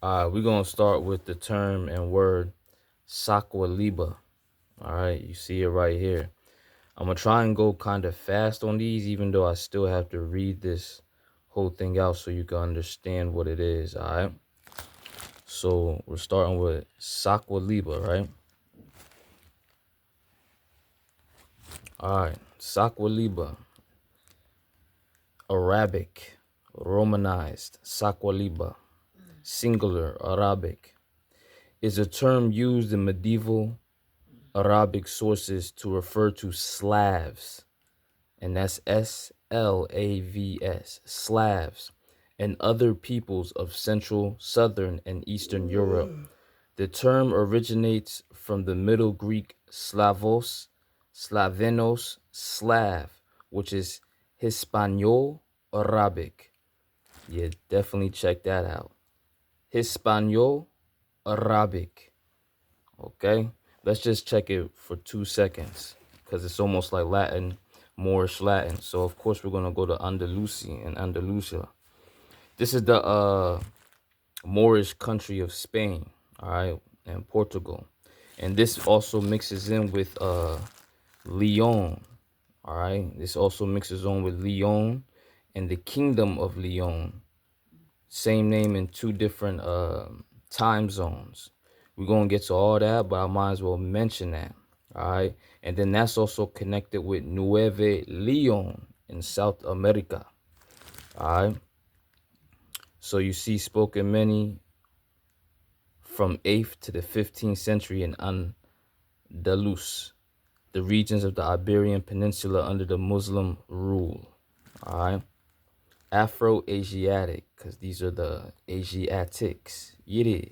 We're gonna start with the term and word Sakwaliba. All right, you see it right here. I'm gonna try and go kind of fast on these, even though I still have to read this whole thing out so you can understand what it is. All right. So we're starting with Sakwaliba, right? All right, Sakwaliba, Arabic, Romanized, Sakwaliba, singular, Arabic, is a term used in medieval Arabic sources to refer to Slavs, and that's Slavs, Slavs, and other peoples of Central, Southern, and Eastern Europe. The term originates from the Middle Greek Slavos, Slavenos, Slav, which is Hispaniola Arabic. Yeah, definitely check that out. Hispaniola Arabic. Okay, let's just check it for 2 seconds because it's almost like Latin, Moorish Latin. So of course we're gonna go to Andalusi and Andalusia. This is the Moorish country of Spain, all right, and Portugal, and this also mixes in with Leon, all right. This also mixes on with Leon and the Kingdom of Leon. Same name in two different time zones. We're gonna get to all that, but I might as well mention that. All right. And then that's also connected with Nueve Leon in South America. All right. So you see spoken many from 8th to the 15th century in Andalus, the regions of the Iberian Peninsula under the Muslim rule. All right. Afro-Asiatic, because these are the Asiatics. Yeah.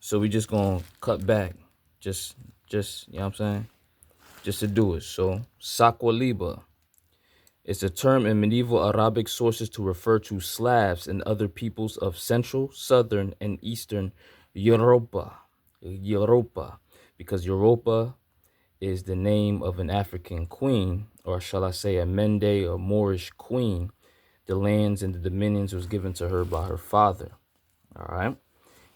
So we just gonna cut back, just you know what I'm saying, just to do it. So Sakwaliba is a term in medieval Arabic sources to refer to Slavs and other peoples of Central, Southern, and Eastern Europa, because Europa is the name of an African queen, or shall I say a Mende or Moorish queen. The lands and the dominions was given to her by her father. All right.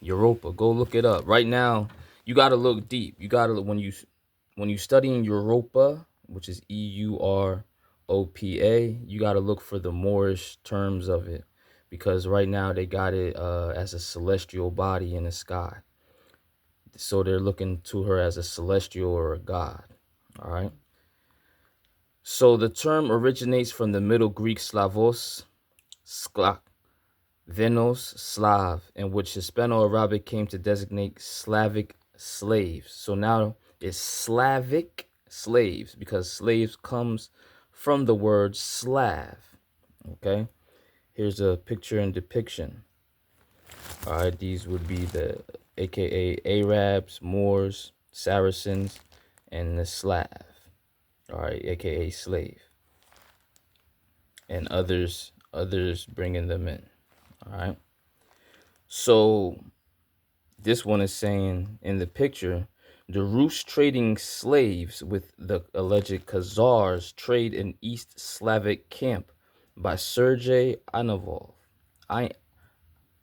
Europa. Go look it up. Right now, you gotta look deep. You gotta when you studying Europa, which is Europa, you gotta look for the Moorish terms of it, because right now they got it as a celestial body in the sky. So they're looking to her as a celestial or a god. All right. So the term originates from the Middle Greek Slavos, Sklak, Venos, Slav, in which Hispano-Arabic came to designate Slavic slaves. So now it's Slavic slaves because slaves comes from the word Slav. Okay, here's a picture and depiction. All right, these would be the AKA Arabs, Moors, Saracens, and the Slav. All right, AKA slave, and others bringing them in. All right, so this one is saying in the picture, the Rus trading slaves with the alleged Khazars trade in East Slavic camp by Sergei Ivanov,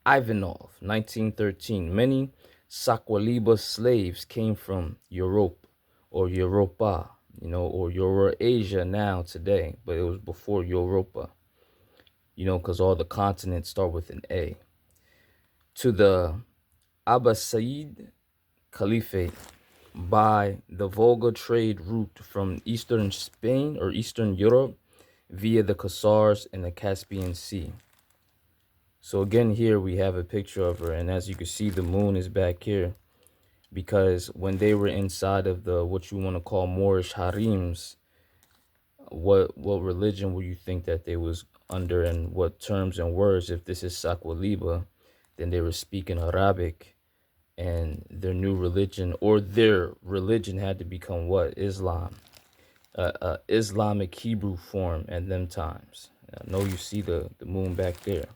1913. Many Sakwaliba slaves came from Europe or Europa, or Eurasia now today, but it was before Europa, because all the continents start with an A. To the Abbasid Caliphate by the Volga trade route from eastern Spain or Eastern Europe via the Khazars and the Caspian Sea. So again, here we have a picture of her, and as you can see, the moon is back here because when they were inside of the what you want to call Moorish harems, what religion would you think that they was under, and what terms and words? If this is Sakwaliba, then they were speaking Arabic, and their new religion or their religion had to become what? Islam, Islamic Hebrew form at them times. I know you see the moon back there.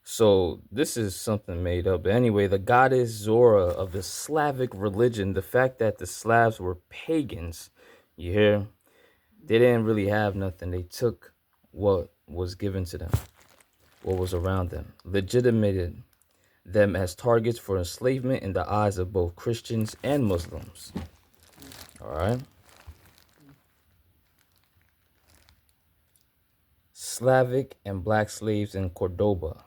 So this is something made up. But anyway, the goddess Zora of the Slavic religion, the fact that the Slavs were pagans, you hear? They didn't really have nothing. They took what was given to them. what was around them, legitimated them as targets for enslavement in the eyes of both Christians and Muslims. All right. Slavic and black slaves in Cordoba,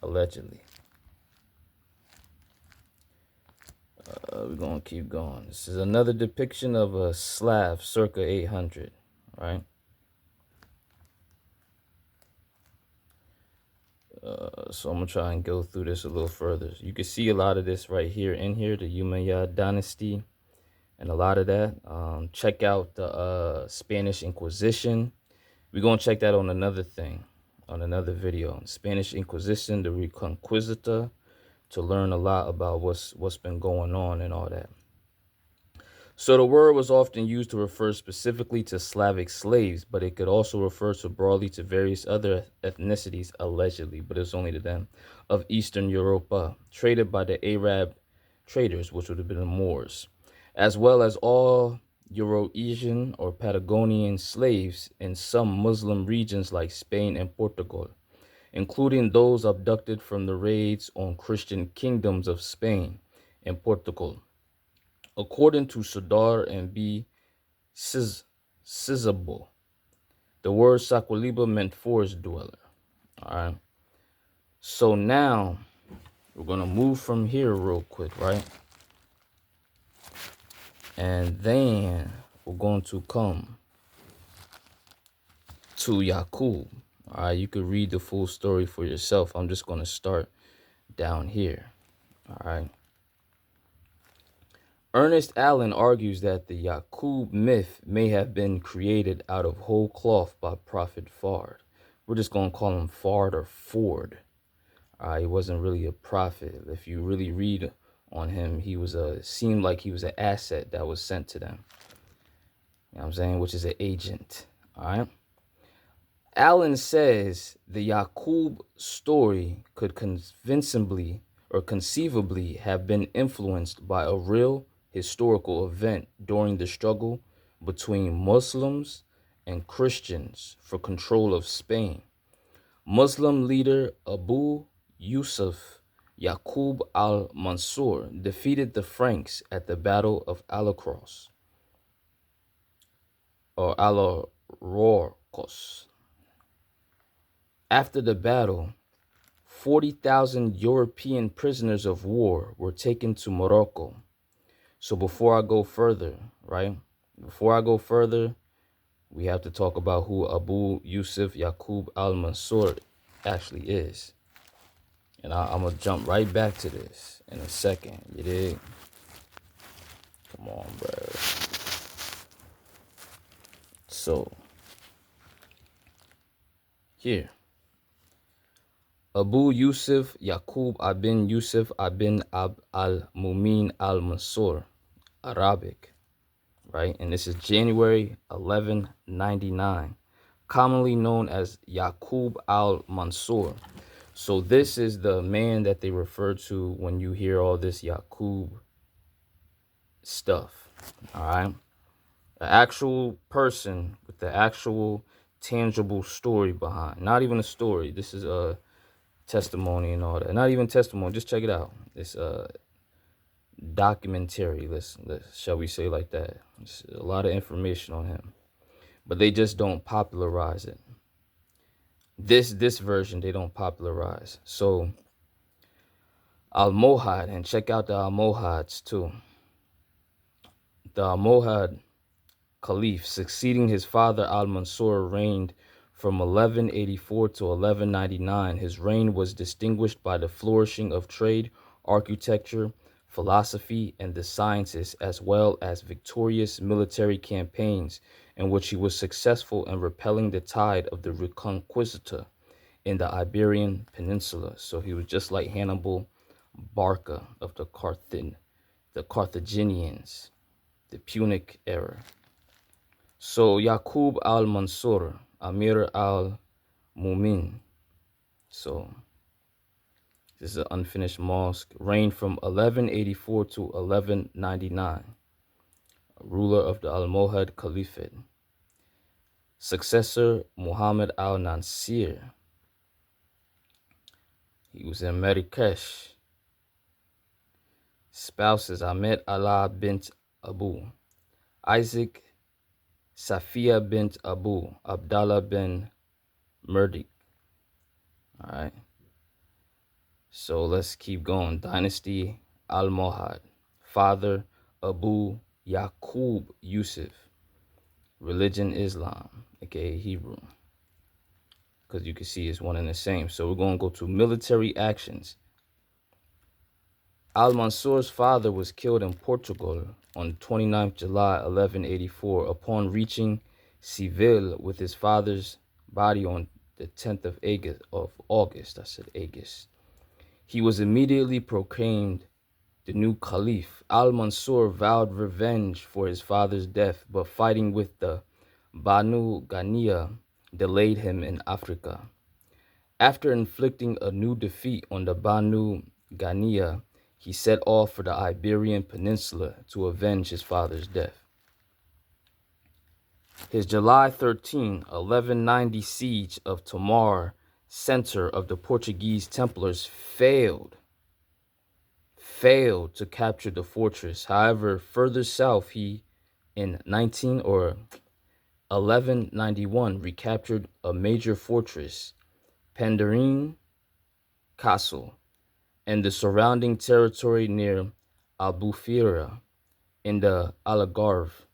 allegedly. We're going to keep going. This is another depiction of a Slav circa 800, right? So I'm going to try and go through this a little further. You can see a lot of this right here in here, the Umayyad dynasty, and a lot of that. Check out the Spanish Inquisition. We're going to check that on another thing, on another video. Spanish Inquisition, the Reconquista, to learn a lot about what's been going on and all that. So the word was often used to refer specifically to Slavic slaves, but it could also refer so broadly to various other ethnicities, allegedly, but it's only to them, of Eastern Europa, traded by the Arab traders, which would have been the Moors, as well as all Eurasian or Patagonian slaves in some Muslim regions like Spain and Portugal, including those abducted from the raids on Christian kingdoms of Spain and Portugal. According to Sadar and B. Sizabo, the word Saqualiba meant forest dweller. All right. So now we're going to move from here real quick, right? And then we're going to come to Yaqub. All right. You could read the full story for yourself. I'm just going to start down here. All right. Ernest Allen argues that the Yaqub myth may have been created out of whole cloth by Prophet Fard. We're just going to call him Fard or Ford. He wasn't really a prophet. If you really read on him, he was seemed like he was an asset that was sent to them. You know what I'm saying? Which is an agent. All right. Allen says the Yaqub story could convincingly or conceivably have been influenced by a real historical event during the struggle between Muslims and Christians for control of Spain. Muslim leader Abu Yusuf Yaqub al-Mansur defeated the Franks at the Battle of Alacros or Alarorcos. After the battle, 40,000 European prisoners of war were taken to Morocco. So before I go further, right? Before I go further, we have to talk about who Abu Yusuf Yaqub al-Mansur actually is. And I'm going to jump right back to this in a second. You dig? Come on, bro. So, here. Abu Yusuf Yaqub ibn Yusuf ibn Abd al-Mumin al-Mansur, Arabic, right? And this is January 1199, commonly known as Yaqub al-Mansur. So this is the man that they refer to when you hear all this Yaqub stuff, all right? The actual person with the actual tangible story behind. Not even a story. This is a testimony and all that. Not even testimony. Just check it out. It's documentary. Let's shall we say like that. It's a lot of information on him, but they just don't popularize it. This version they don't popularize. So Almohad, and check out the Almohads too. The Almohad Caliph succeeding his father Al-Mansur reigned from 1184 to 1199. His reign was distinguished by the flourishing of trade, architecture, philosophy, and the sciences, as well as victorious military campaigns in which he was successful in repelling the tide of the Reconquista in the Iberian Peninsula. So he was just like Hannibal Barca of the Carthaginians, the Punic era. So Yaqub al-Mansur, Amir al-Mumin. So this is an unfinished mosque. Reigned from 1184 to 1199. Ruler of the Almohad Caliphate. Successor Muhammad al-Nasir. He was in Marrakesh. Spouses Ahmed Allah bint Abu, Isaac Safia bint Abu, Abdallah bin Murdik. All right. So let's keep going. Dynasty Al-Mohad. Father Abu Yaqub Yusuf. Religion Islam, aka Hebrew. Because you can see it's one and the same. So we're going to go to military actions. Al-Mansur's father was killed in Portugal on 29th July 1184 upon reaching Seville with his father's body on the 10th of August. I said August. He was immediately proclaimed the new caliph. Al-Mansur vowed revenge for his father's death, but fighting with the Banu Ghaniya delayed him in Africa. After inflicting a new defeat on the Banu Ghaniya, he set off for the Iberian Peninsula to avenge his father's death. His July 13, 1190 siege of Tomar, center of the Portuguese Templars, failed to capture the fortress. However, further south, he in 1191 recaptured a major fortress, Pendarine Castle, and the surrounding territory near Albufeira in the Algarve,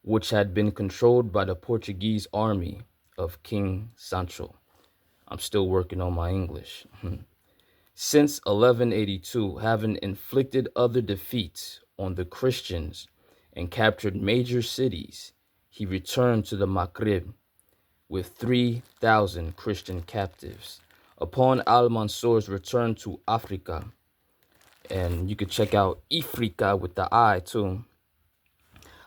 which had been controlled by the Portuguese army of King Sancho. I'm still working on my English. Since 1182, having inflicted other defeats on the Christians and captured major cities, he returned to the Maghreb with 3,000 Christian captives. Upon Al-Mansur's return to Africa, and you could check out Ifrika with the I too.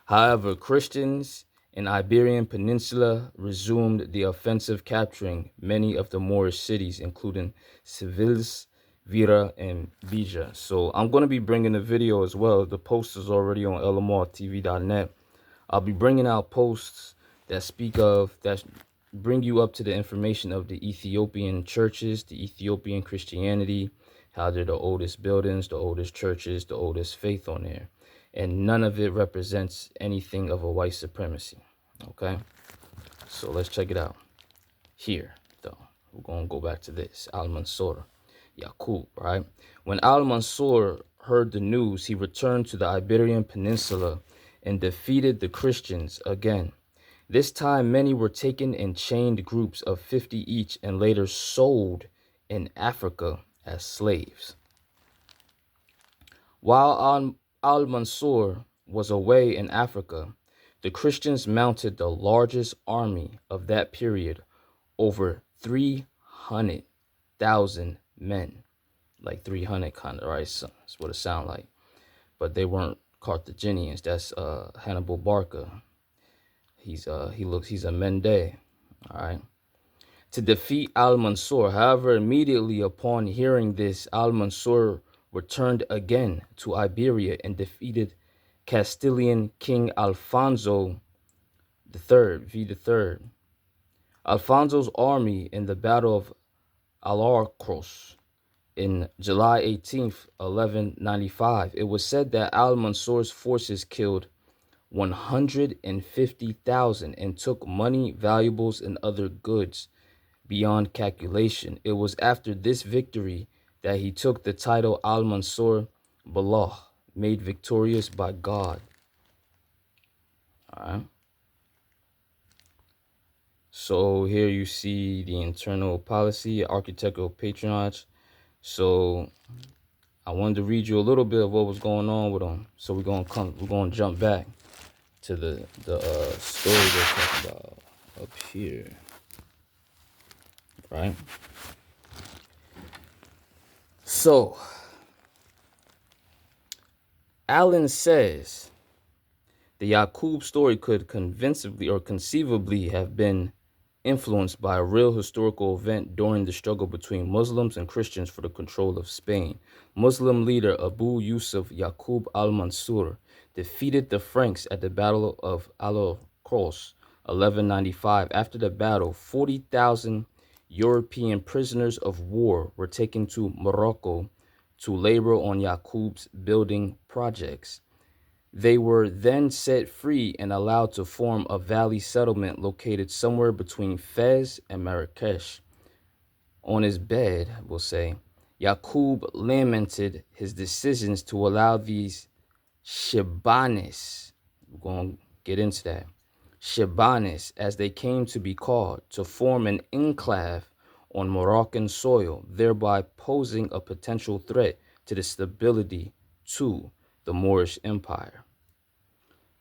However, Christians in Iberian Peninsula resumed the offensive, capturing many of the Moorish cities, including Seville, Vera, and Bija. So I'm going to be bringing the video as well. The post is already on lmrtv.net. I'll be bringing out posts that bring you up to the information of the Ethiopian churches, the Ethiopian Christianity, how they're the oldest buildings, the oldest churches, the oldest faith on there. And none of it represents anything of a white supremacy. Okay? So let's check it out. Here, though, we're going to go back to this. Al-Mansur Yaqub, right? When Al-Mansur heard the news, he returned to the Iberian Peninsula and defeated the Christians again. This time, many were taken in chained groups of 50 each and later sold in Africa as slaves. While Al-Mansur was away in Africa, the Christians mounted the largest army of that period, over 300,000 men. Like 300 kind of, right? So that's what it sounded like. But they weren't Carthaginians. That's Hannibal Barca. He's a Mende, all right? To defeat Al-Mansur. However, immediately upon hearing this, Al-Mansur returned again to Iberia and defeated Castilian King Alfonso III. Alfonso's army in the Battle of Alarcos in July 18th, 1195. It was said that Al-Mansur's forces killed 150,000 and took money, valuables, and other goods beyond calculation. It was after this victory that he took the title Al-Mansur Billah, made victorious by God. All right. So here you see the internal policy, architectural patronage. So I wanted to read you a little bit of what was going on with them. So we're gonna jump back to the story they're talking about up here, right? So Allen says the Yaqub story could conceivably have been influenced by a real historical event during the struggle between Muslims and Christians for the control of Spain. Muslim leader Abu Yusuf Yaqub al-Mansur defeated the Franks at the Battle of Alarcos, 1195. After the battle, 40,000 European prisoners of war were taken to Morocco to labor on Yaqub's building projects. They were then set free and allowed to form a valley settlement located somewhere between Fez and Marrakesh. On his bed, we'll say, Yaqub lamented his decisions to allow these Shibanis, we're going to get into that, Shibanis, as they came to be called, to form an enclave on Moroccan soil, thereby posing a potential threat to the stability to the Moorish Empire.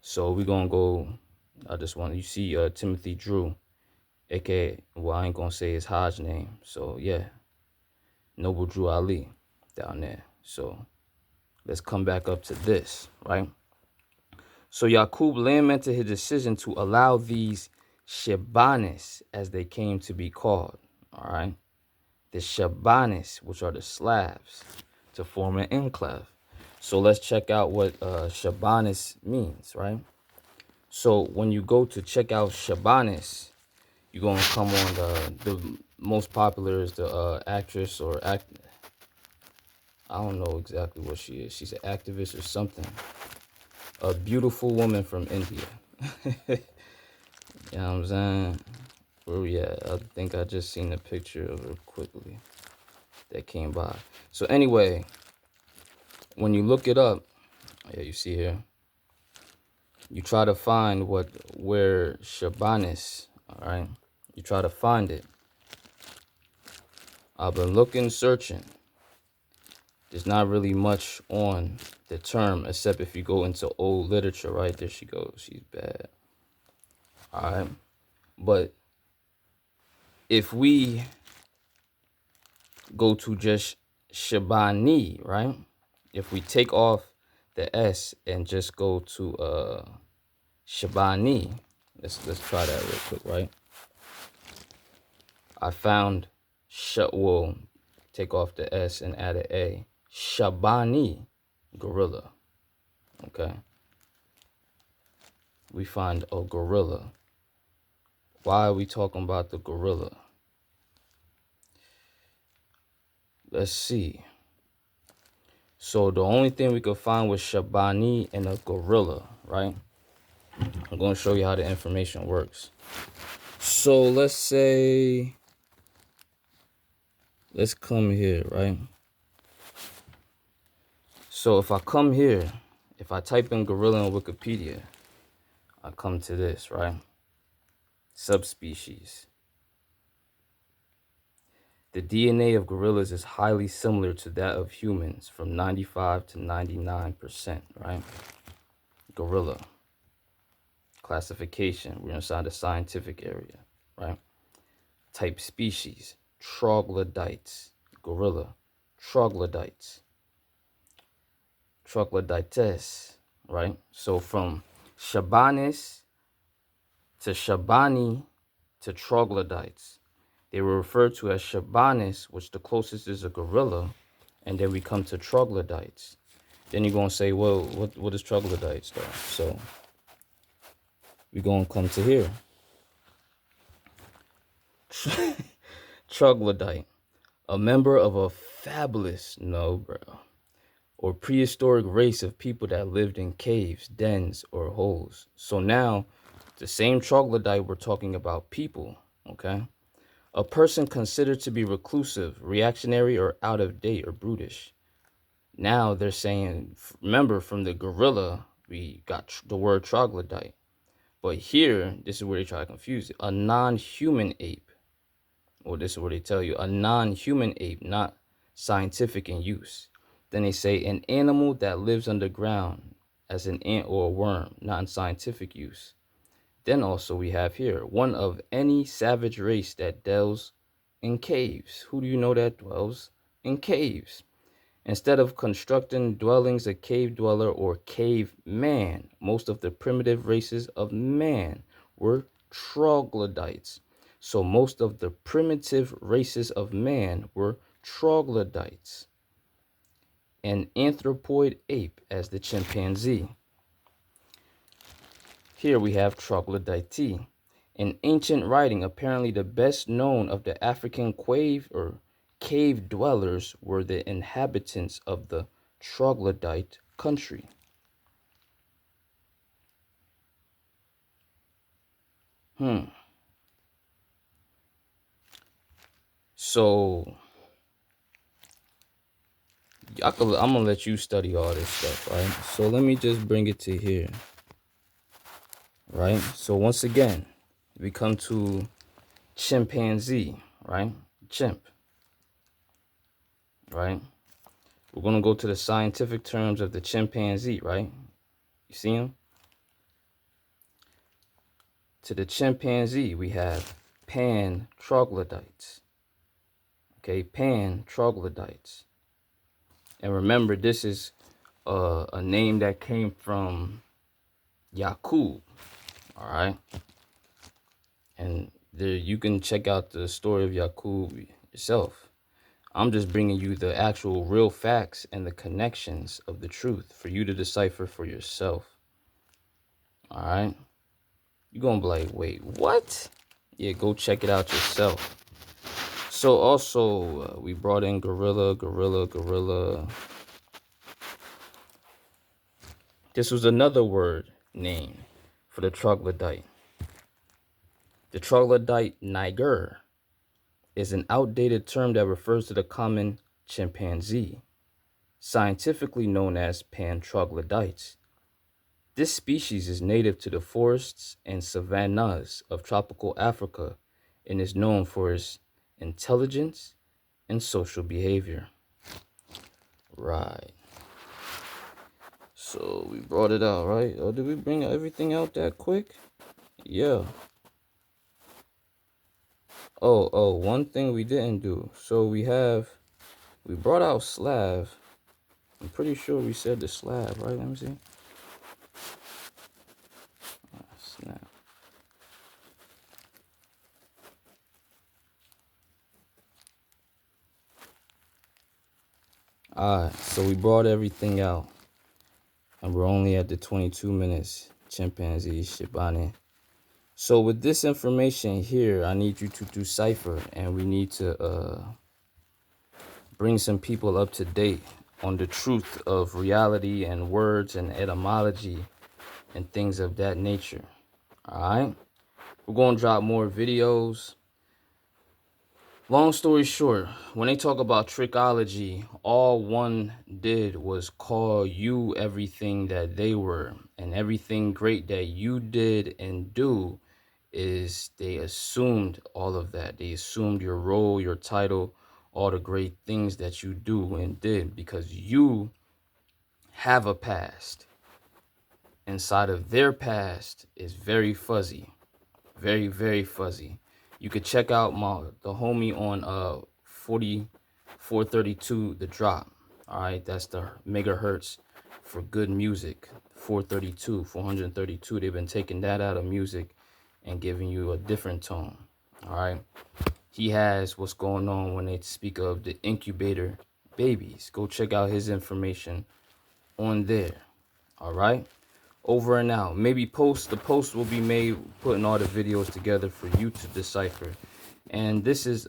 So we're going to go, I just want, you see Timothy Drew, aka, well, I ain't going to say his Hajj name. So yeah, Noble Drew Ali down there. So let's come back up to this, right? So Yaqub lamented his decision to allow these Shibanis, as they came to be called, all right? The Shibanis, which are the Slavs, to form an enclave. So let's check out what Shibanis means, right? So when you go to check out Shibanis, you're going to come on the most popular is the actress or I don't know exactly what she is. She's an activist or something. A beautiful woman from India. You know what I'm saying? Where we at? I think I just seen a picture of her quickly that came by. So anyway, when you look it up, yeah, you see here, you try to find where Shabanis, all right? You try to find it. I've been looking, searching. There's not really much on the term, except if you go into old literature, right? There she goes. She's bad. All right. But if we go to just Shabani, right? If we take off the S and just go to Shabani, let's try that real quick, right? I found well, take off the S and add an A. Shabani gorilla. Okay. We find a gorilla. Why are we talking about the gorilla? Let's see. So the only thing we could find was Shabani and a gorilla, right? I'm going to show you how the information works. So let's say, let's come here, right? So if I come here, if I type in gorilla in Wikipedia, I come to this, right? Subspecies. The DNA of gorillas is highly similar to that of humans, from 95 to 99%, right? Gorilla. Classification, we're inside the scientific area, right? Type species, troglodytes, gorilla, troglodytes, troglodytes, right? So from Shabanis to Shabani to troglodytes. They were referred to as Shabanis, which the closest is a gorilla, and then we come to troglodytes. Then you're going to say, well, what is troglodytes, though? So we're going to come to here. Troglodyte, a member of a fabulous, no, bro, or prehistoric race of people that lived in caves, dens, or holes. So now, the same troglodyte, we're talking about people, okay? A person considered to be reclusive, reactionary, or out of date or brutish. Now they're saying, remember, from the gorilla, we got the word troglodyte. But here, this is where they try to confuse it. A non-human ape, or this is where they tell you, a non-human ape, not scientific in use. Then they say an animal that lives underground as an ant or a worm, not in scientific use. Then also we have here, one of any savage race that dwells in caves. Who do you know that dwells in caves? Instead of constructing dwellings, a cave dweller or caveman. Most of the primitive races of man were troglodytes. So most of the primitive races of man were troglodytes. An anthropoid ape as the chimpanzee. Here we have troglodyte, An ancient writing, apparently the best known of the African cave dwellers, were the inhabitants of the troglodyte country. So I'm gonna let you study all this stuff, right? So let me just bring it to here, right? So once again, we come to chimpanzee, right? Chimp, right? We're gonna go to the scientific terms of the chimpanzee, right? You see him? To the chimpanzee, we have pan troglodytes. Okay, pan troglodytes. And remember, this is a name that came from Yakub. All right, and there you can check out the story of Yakub yourself. I'm just bringing you the actual real facts and the connections of the truth for you to decipher for yourself. All right, you're gonna be like, wait, what? Yeah, go check it out yourself. So also, we brought in gorilla. This was another word name for the troglodyte. The troglodyte Niger is an outdated term that refers to the common chimpanzee, scientifically known as pan troglodytes. This species is native to the forests and savannas of tropical Africa and is known for its intelligence and social behavior. Right. So we brought it out, right? Oh, did we bring everything out that quick? Yeah. Oh, one thing we didn't do. So we brought out Slav. I'm pretty sure we said the Slav, right? Let me see. Snap. Alright, so we brought everything out. And we're only at the 22 minutes. Chimpanzee, Shibane. So with this information here, I need you to decipher, and we need to bring some people up to date on the truth of reality and words and etymology and things of that nature. Alright? We're going to drop more videos. Long story short, when they talk about trickology, all one did was call you everything that they were. And everything great that you did and do is they assumed all of that. They assumed your role, your title, all the great things that you do and did because you have a past. Inside of their past is very fuzzy. Very, very fuzzy. You could check out the homie on 4432 The Drop. All right, that's the megahertz for good music. 432. They've been taking that out of music and giving you a different tone. All right. He has what's going on when they speak of the incubator babies. Go check out his information on there. All right. Over and out. Maybe the post will be made putting all the videos together for you to decipher. And this is